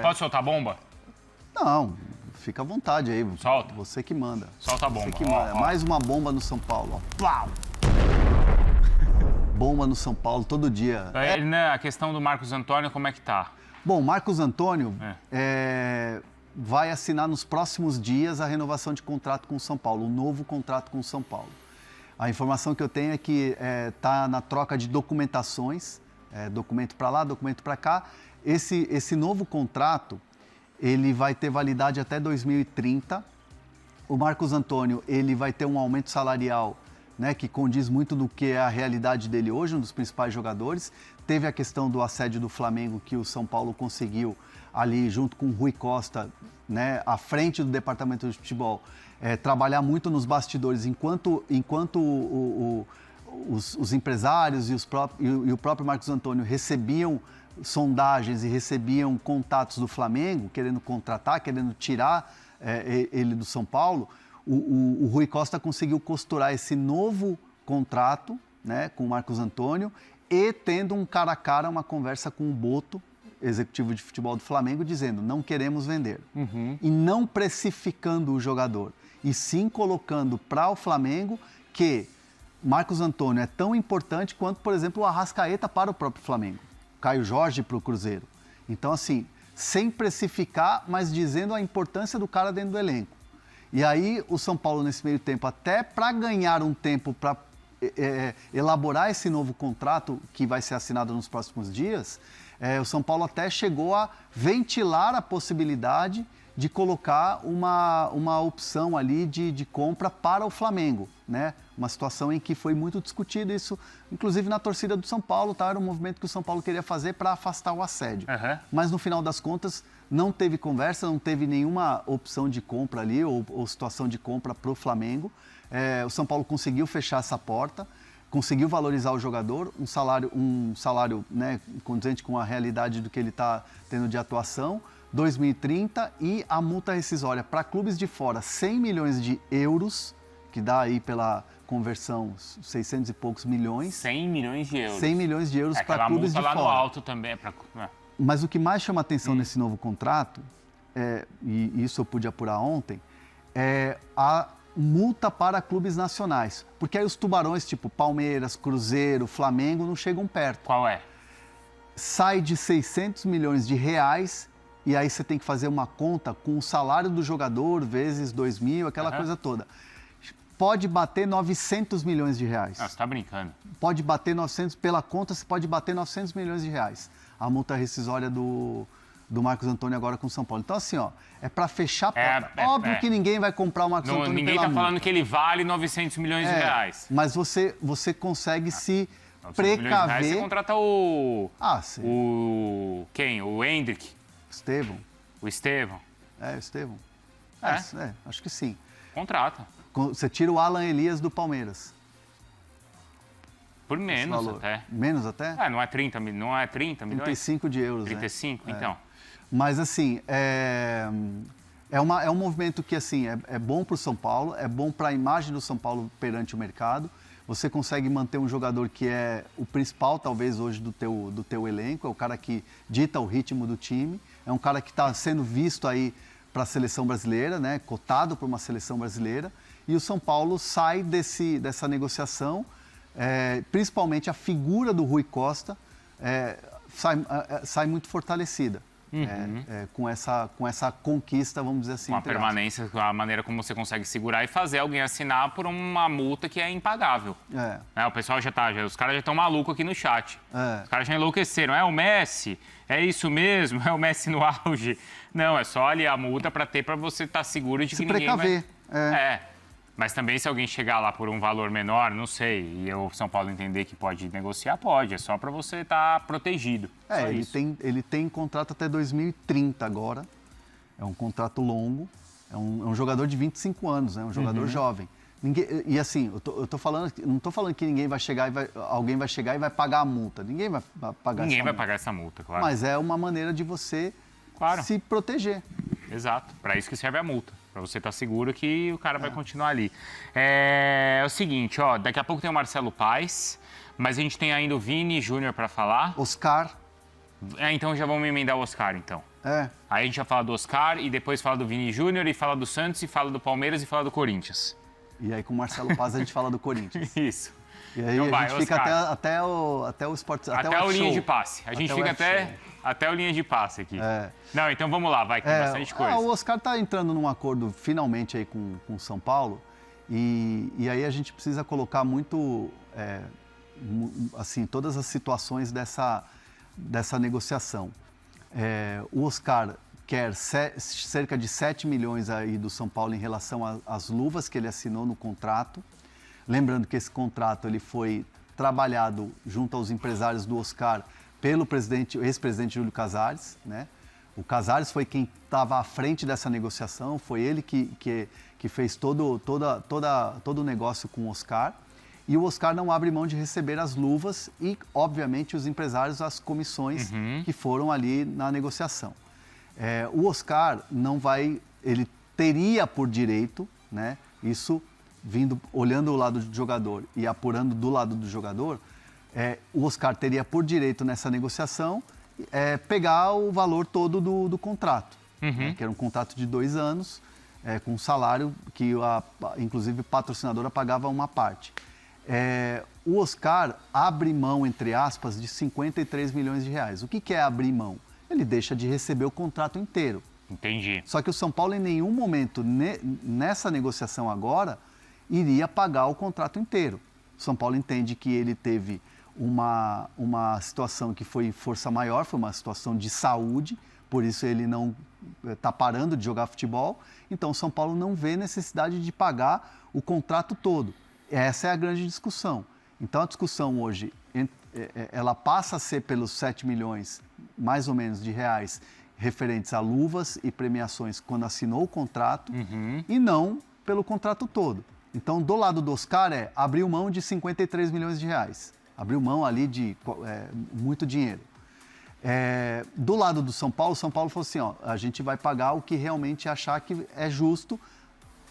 Pode soltar a bomba? Não, fica à vontade aí. Solta. Você que manda. Solta a bomba. Você que manda. Mais uma bomba no São Paulo, ó. Plau! Bomba no São Paulo todo dia. Né, a questão do Marcos Antônio, como é que tá? Bom, Marcos Antônio vai assinar nos próximos dias a renovação de contrato com o São Paulo, um novo contrato com o São Paulo. A informação que eu tenho é que está na troca de documentações, documento para lá, documento para cá. Esse novo contrato, ele vai ter validade até 2030. O Marcos Antônio, ele vai ter um aumento salarial, né, que condiz muito do que é a realidade dele hoje, um dos principais jogadores. Teve a questão do assédio do Flamengo, que o São Paulo conseguiu ali, junto com o Rui Costa, né, à frente do departamento de futebol, trabalhar muito nos bastidores, enquanto os empresários e o próprio Marcos Antônio recebiam sondagens e recebiam contatos do Flamengo, querendo contratar, querendo tirar ele do São Paulo. O Rui Costa conseguiu costurar esse novo contrato, né, com o Marcos Antônio, e tendo um cara a cara, uma conversa com o Boto, executivo de futebol do Flamengo, dizendo: não queremos vender. E não precificando o jogador, e sim colocando para o Flamengo que Marcos Antônio é tão importante quanto, por exemplo, o Arrascaeta para o próprio Flamengo, Caio Jorge para o Cruzeiro. Então, assim, sem precificar, mas dizendo a importância do cara dentro do elenco. E aí o São Paulo, nesse meio tempo, até para ganhar um tempo para elaborar esse novo contrato que vai ser assinado nos próximos dias, o São Paulo até chegou a ventilar a possibilidade de colocar uma opção ali de compra para o Flamengo, né? Uma situação em que foi muito discutido isso, inclusive na torcida do São Paulo, tá? Era um movimento que o São Paulo queria fazer para afastar o assédio. Mas no final das contas, não teve conversa, não teve nenhuma opção de compra ali ou situação de compra para o Flamengo. O São Paulo conseguiu fechar essa porta, conseguiu valorizar o jogador, um salário, né, condizente com a realidade do que ele está tendo de atuação, 2030, e a multa rescisória para clubes de fora, 100 milhões de euros, que dá aí pela conversão 600 e poucos milhões. 100 milhões de euros. 100 milhões de euros para clubes de fora. Aquela multa lá no alto também. Mas o que mais chama atenção nesse novo contrato, e isso eu pude apurar ontem, é a multa para clubes nacionais. Porque aí os tubarões tipo Palmeiras, Cruzeiro, Flamengo não chegam perto. Qual é? Sai de 600 milhões de reais e aí você tem que fazer uma conta com o salário do jogador vezes 2.000, aquela coisa toda. Pode bater 900 milhões de reais. Você está brincando. Pode bater 900, pela conta você pode bater 900 milhões de reais. A multa rescisória do Marcos Antônio agora com o São Paulo. Então, assim, ó, é para fechar a porta. Óbvio que ninguém vai comprar o Marcos Antônio ninguém pela está falando que ele vale 900 milhões de reais. Mas você consegue se 900 milhões de reais, precaver. você contrata o... sim. Quem? O Hendrick? Estevão. O Estevão? O Estevão. Acho que sim. Contrata. Você tira o Alan Elias do Palmeiras. Por menos até. Menos até? Não é 30 milhões? 35 de euros, 35, então. Mas, assim, é um movimento que, assim, é bom para o São Paulo, é bom para a imagem do São Paulo perante o mercado. Você consegue manter um jogador que é o principal, talvez, hoje do teu elenco, é o cara que dita o ritmo do time, é um cara que está sendo visto aí para a seleção brasileira, né? Cotado para uma seleção brasileira, e o São Paulo sai dessa negociação, principalmente a figura do Rui Costa sai muito fortalecida. Com essa conquista, vamos dizer assim. Uma permanência, a maneira como você consegue segurar e fazer alguém assinar por uma multa que é impagável. O pessoal os caras já estão malucos aqui no chat. Os caras já enlouqueceram. É o Messi? É isso mesmo? É o Messi no auge? Não, é só ali a multa para você estar seguro de que ninguém vai... Mas também se alguém chegar lá por um valor menor, não sei, e o São Paulo entender que pode negociar, pode. É só para você estar protegido. Ele tem contrato até 2030 agora. É um contrato longo. É um jogador de 25 anos, né? Um jogador jovem. E assim, eu tô falando, não estou falando que ninguém vai chegar alguém vai chegar e vai pagar a multa. Ninguém vai pagar Ninguém vai pagar essa multa, claro. Mas é uma maneira de você se proteger. Exato. Para isso que serve a multa. Para você estar seguro que o cara vai continuar ali. É o seguinte, ó, daqui a pouco tem o Marcelo Paes, mas a gente tem ainda o Vini Júnior para falar. Oscar. Então já vamos emendar o Oscar, então. Aí a gente vai falar do Oscar e depois fala do Vini Júnior e fala do Santos e fala do Palmeiras e fala do Corinthians. E aí com o Marcelo Paz a gente fala do Corinthians. Isso. E aí então a gente fica até o esporte, até o linha de passe. A gente fica até o linha de passe aqui. Não, então vamos lá, vai, que tem bastante coisa. O Oscar está entrando num acordo finalmente aí com o São Paulo e aí a gente precisa colocar muito, assim, todas as situações dessa negociação. O Oscar quer cerca de 7 milhões aí do São Paulo em relação às luvas que ele assinou no contrato. Lembrando que esse contrato ele foi trabalhado junto aos empresários do Oscar pelo ex-presidente Júlio Casares, né? O Casares foi quem estava à frente dessa negociação, foi ele que fez todo o negócio com o Oscar. E o Oscar não abre mão de receber as luvas e, obviamente, os empresários as comissões que foram ali na negociação. O Oscar não vai, ele teria por direito, né? Isso olhando o lado do jogador e apurando do lado do jogador, o Oscar teria por direito nessa negociação pegar o valor todo do contrato, né, que era um contrato de 2 anos, com um salário que, inclusive, a patrocinadora pagava uma parte. O Oscar abre mão, entre aspas, de 53 milhões de reais. O que é abrir mão? Ele deixa de receber o contrato inteiro. Entendi. Só que o São Paulo, em nenhum momento, nessa negociação agora, iria pagar o contrato inteiro. O São Paulo entende que ele teve uma situação que foi força maior, foi uma situação de saúde, por isso ele não está parando de jogar futebol. Então, o São Paulo não vê necessidade de pagar o contrato todo. Essa é a grande discussão. Então, a discussão hoje, ela passa a ser pelos 7 milhões, mais ou menos, de reais referentes a luvas e premiações quando assinou o contrato e não pelo contrato todo. Então, do lado do Oscar abriu mão de 53 milhões de reais. Abriu mão ali de muito dinheiro. Do lado do São Paulo falou assim, a gente vai pagar o que realmente achar que é justo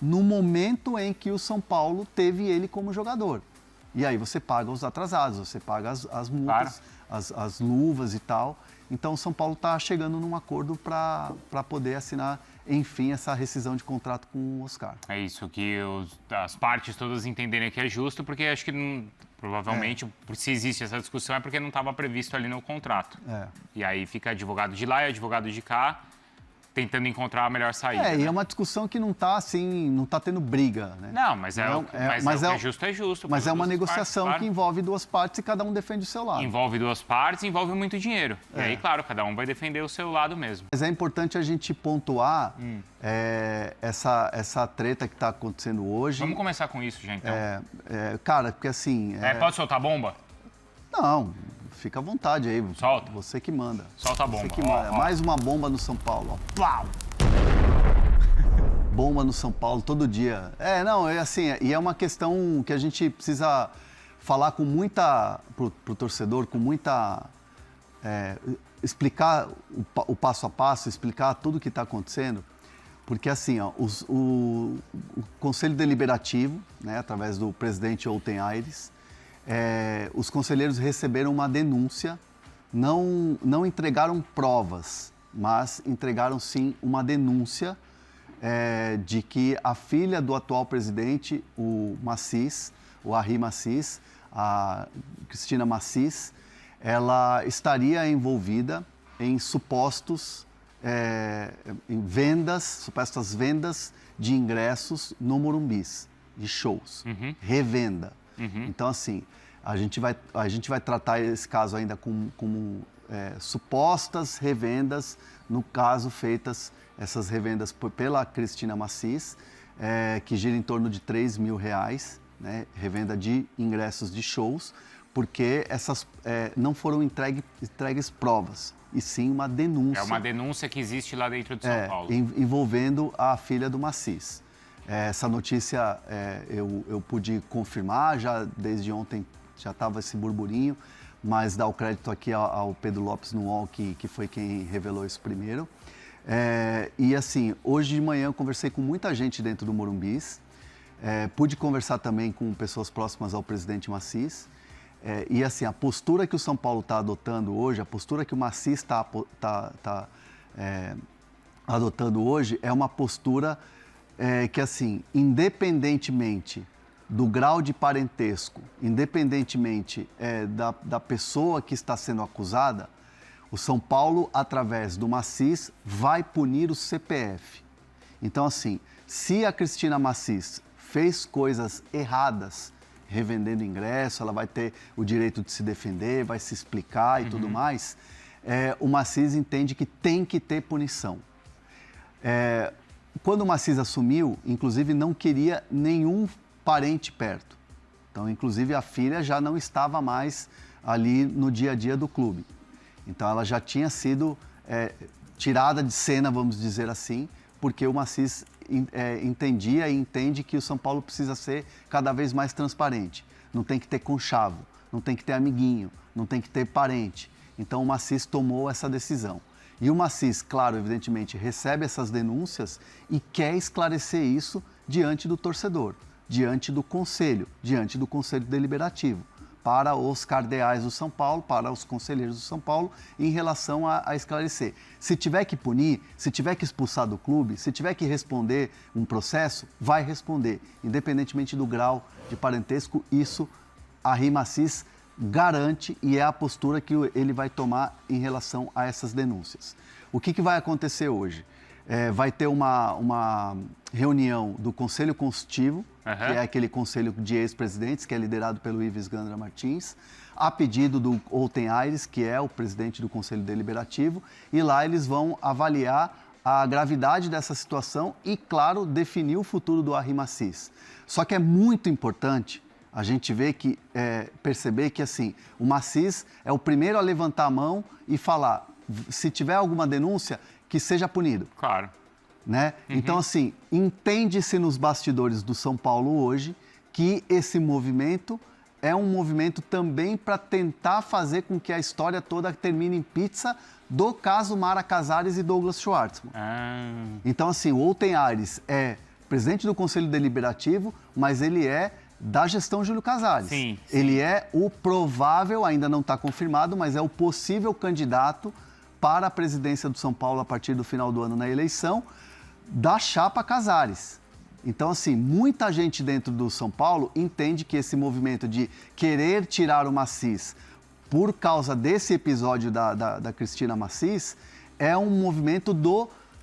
no momento em que o São Paulo teve ele como jogador. E aí você paga os atrasados, você paga as multas, as luvas e tal. Então, o São Paulo está chegando num acordo para poder assinar, enfim, essa rescisão de contrato com o Oscar. É isso, que as partes todas entenderem que é justo, porque acho que provavelmente, se existe essa discussão, é porque não estava previsto ali no contrato. E aí fica advogado de lá e advogado de cá, tentando encontrar a melhor saída. E é uma discussão que não está assim, não está tendo briga, né? Não, mas o que é justo é justo. Mas é uma negociação que envolve duas partes e cada um defende o seu lado. Envolve duas partes, envolve muito dinheiro. E aí, claro, cada um vai defender o seu lado mesmo. Mas é importante a gente pontuar essa treta que está acontecendo hoje. Vamos começar com isso, já, então. Cara, porque assim... Pode soltar bomba? Não, fica à vontade aí. Solta. Você que manda. Solta a bomba. Você que manda. Mais uma bomba no São Paulo. Plau! Bomba no São Paulo todo dia. E é uma questão que a gente precisa falar com muita... Pro torcedor, com muita... explicar o passo a passo, explicar tudo o que está acontecendo. Porque assim, o Conselho Deliberativo, né, através do presidente Olten Aires, os conselheiros receberam uma denúncia, não entregaram provas, mas entregaram sim uma denúncia de que a filha do atual presidente, o Massis, o Arry Massis, a Cristina Massis, ela estaria envolvida em supostas vendas de ingressos no Morumbis, de shows, revenda. Então, assim, a gente vai tratar esse caso ainda como supostas revendas, no caso feitas essas revendas pela Cristina Massis, que gira em torno de R$3 mil, né, revenda de ingressos de shows, porque essas não foram entregues provas, e sim uma denúncia. É uma denúncia que existe lá dentro de São Paulo. Envolvendo a filha do Massis. Essa notícia eu pude confirmar, já desde ontem já estava esse burburinho, mas dar o crédito aqui ao Pedro Lopes no UOL, que foi quem revelou isso primeiro. E assim, hoje de manhã eu conversei com muita gente dentro do Morumbis, pude conversar também com pessoas próximas ao presidente Massis, e assim, a postura que o São Paulo está adotando hoje, a postura que o Massis está adotando hoje é uma postura que, assim, independentemente do grau de parentesco, independentemente da pessoa que está sendo acusada, o São Paulo, através do Macis, vai punir o CPF. Então, assim, se a Cristina Macis fez coisas erradas, revendendo ingresso, ela vai ter o direito de se defender, vai se explicar e tudo mais, o Macis entende que tem que ter punição. Quando o Macis assumiu, inclusive, não queria nenhum parente perto. Então, inclusive, a filha já não estava mais ali no dia a dia do clube. Então, ela já tinha sido tirada de cena, vamos dizer assim, porque o Macis entendia e entende que o São Paulo precisa ser cada vez mais transparente. Não tem que ter conchavo, não tem que ter amiguinho, não tem que ter parente. Então, o Macis tomou essa decisão. E o Macis, claro, evidentemente, recebe essas denúncias e quer esclarecer isso diante do torcedor, diante do Conselho Deliberativo, para os cardeais do São Paulo, para os conselheiros do São Paulo, em relação a esclarecer. Se tiver que punir, se tiver que expulsar do clube, se tiver que responder um processo, vai responder. Independentemente do grau de parentesco, isso a RIMACIS garante e é a postura que ele vai tomar em relação a essas denúncias. O que vai acontecer hoje? Vai ter uma reunião do Conselho Consultivo, que é aquele conselho de ex-presidentes, que é liderado pelo Ives Gandra Martins, a pedido do Olten Aires, que é o presidente do Conselho Deliberativo, e lá eles vão avaliar a gravidade dessa situação e, claro, definir o futuro do RIMACIS. Só que é muito importante a gente perceber que, assim, o Macis é o primeiro a levantar a mão e falar, se tiver alguma denúncia, que seja punido. Claro. Né? Então, assim, entende-se nos bastidores do São Paulo hoje que esse movimento é um movimento também para tentar fazer com que a história toda termine em pizza do caso Mara Casares e Douglas Schwartzman. Então, assim, o Olten Aires é presidente do Conselho Deliberativo, mas ele é da gestão Júlio Casares. Sim. Ele é o provável, ainda não está confirmado, mas é o possível candidato para a presidência do São Paulo a partir do final do ano na eleição da chapa Casares. Então, assim, muita gente dentro do São Paulo entende que esse movimento de querer tirar o Macis por causa desse episódio da Cristina Macis é um movimento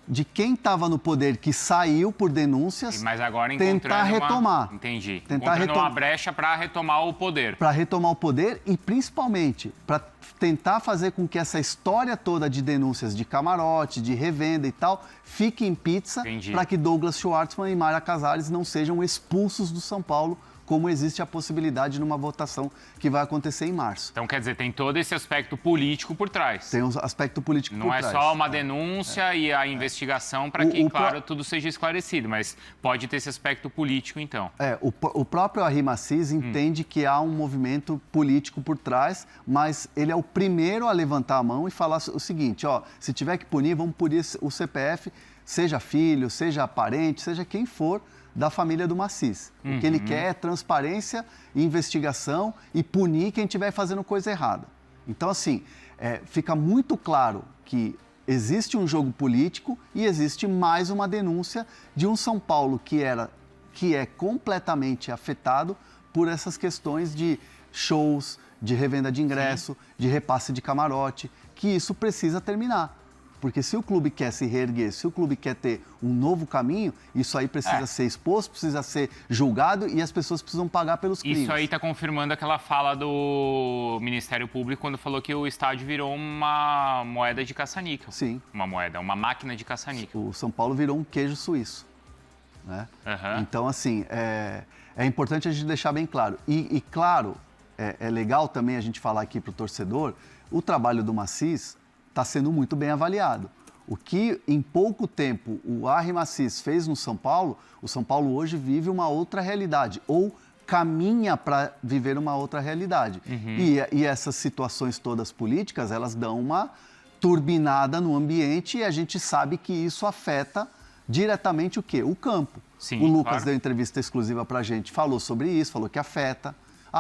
de quem estava no poder que saiu por denúncias, mas agora tentar retomar. Entendi. Encontrando uma brecha para retomar o poder. Para retomar o poder e, principalmente, para tentar fazer com que essa história toda de denúncias de camarote, de revenda e tal, fique em pizza, para que Douglas Schwartzman e Mara Casares não sejam expulsos do São Paulo, como existe a possibilidade numa votação que vai acontecer em março. Então, quer dizer, tem todo esse aspecto político por trás. Tem um aspecto político por trás. Não é só uma denúncia e a investigação para que, claro, tudo seja esclarecido, mas pode ter esse aspecto político, então. O próprio RIMACIS entende que há um movimento político por trás, mas ele é o primeiro a levantar a mão e falar o seguinte, se tiver que punir, vamos punir o CPF, seja filho, seja parente, seja quem for, da família do Macis. O que ele quer é transparência, investigação e punir quem estiver fazendo coisa errada. Então, assim, fica muito claro que existe um jogo político e existe mais uma denúncia de um São Paulo que é completamente afetado por essas questões de shows, de revenda de ingresso, de repasse de camarote, que isso precisa terminar. Porque se o clube quer se reerguer, se o clube quer ter um novo caminho, isso aí precisa ser exposto, precisa ser julgado e as pessoas precisam pagar pelos crimes. Isso aí está confirmando aquela fala do Ministério Público quando falou que o estádio virou uma moeda de caça-níquel. Sim. Uma máquina de caça-níquel. O São Paulo virou um queijo suíço. Né? Então, assim, é importante a gente deixar bem claro. E claro, é legal também a gente falar aqui para o torcedor, o trabalho do Macis está sendo muito bem avaliado. O que, em pouco tempo, o RIMACIS fez no São Paulo, o São Paulo hoje vive uma outra realidade, ou caminha para viver uma outra realidade. E essas situações todas políticas, elas dão uma turbinada no ambiente e a gente sabe que isso afeta diretamente o quê? O campo. Sim, o Lucas deu entrevista exclusiva para a gente, falou sobre isso, falou que afeta.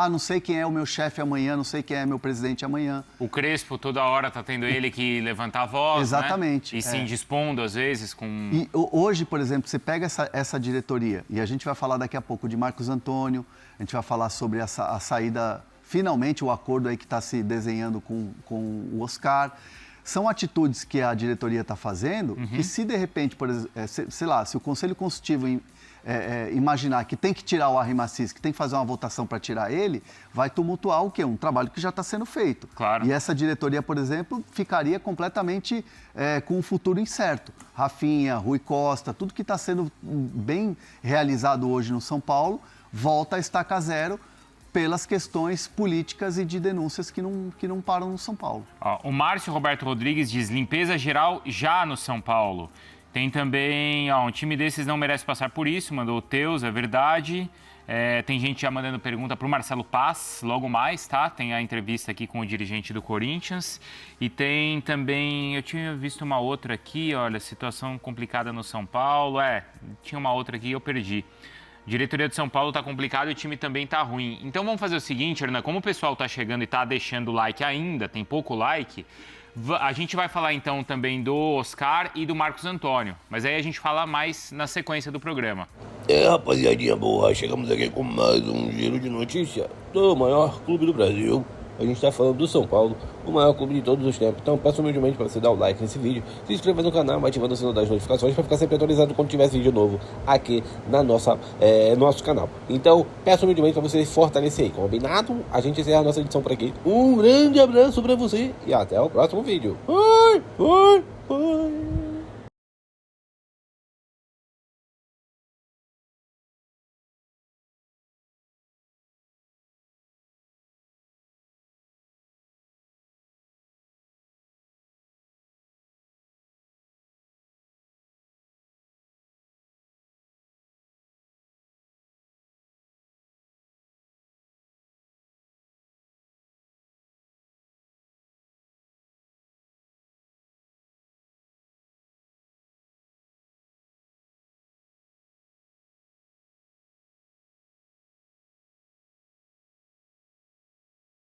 não sei quem é o meu chefe amanhã, não sei quem é meu presidente amanhã. O Crespo, toda hora, tá tendo ele que levantar a voz, exatamente, né? E se indispondo, às vezes, com... E hoje, por exemplo, você pega essa diretoria, e a gente vai falar daqui a pouco de Marcos Antônio, a gente vai falar sobre a saída, finalmente, o acordo aí que está se desenhando com o Oscar. São atitudes que a diretoria está fazendo, que se de repente, por exemplo, sei lá, se o Conselho Consultivo imaginar que tem que tirar o Harry Macis, que tem que fazer uma votação para tirar ele, vai tumultuar o quê? Um trabalho que já está sendo feito. Claro. E essa diretoria, por exemplo, ficaria completamente com um futuro incerto. Rafinha, Rui Costa, tudo que está sendo bem realizado hoje no São Paulo, volta a estaca zero pelas questões políticas e de denúncias que não param no São Paulo. O Márcio Roberto Rodrigues diz: limpeza geral já no São Paulo. Tem também, um time desses não merece passar por isso, mandou o Teus, é verdade. Tem gente já mandando pergunta para o Marcelo Paz, logo mais, tá? Tem a entrevista aqui com o dirigente do Corinthians. E tem também, eu tinha visto uma outra aqui, olha, situação complicada no São Paulo. Tinha uma outra aqui e eu perdi. Diretoria de São Paulo está complicada e o time também está ruim. Então vamos fazer o seguinte, Hernan, como o pessoal está chegando e está deixando like ainda, tem pouco like, a gente vai falar então também do Oscar e do Marcos Antônio. Mas aí a gente fala mais na sequência do programa. Rapaziadinha boa, chegamos aqui com mais um giro de notícia do maior clube do Brasil. A gente está falando do São Paulo, o maior clube de todos os tempos. Então peço humildemente para você dar o like nesse vídeo, se inscrever no canal, ativando o sino das notificações para ficar sempre atualizado quando tiver vídeo novo aqui na nosso canal. Então peço humildemente para você fortalecer aí, combinado? A gente encerra a nossa edição por aqui. Um grande abraço para você e até o próximo vídeo. Oi, oi, oi.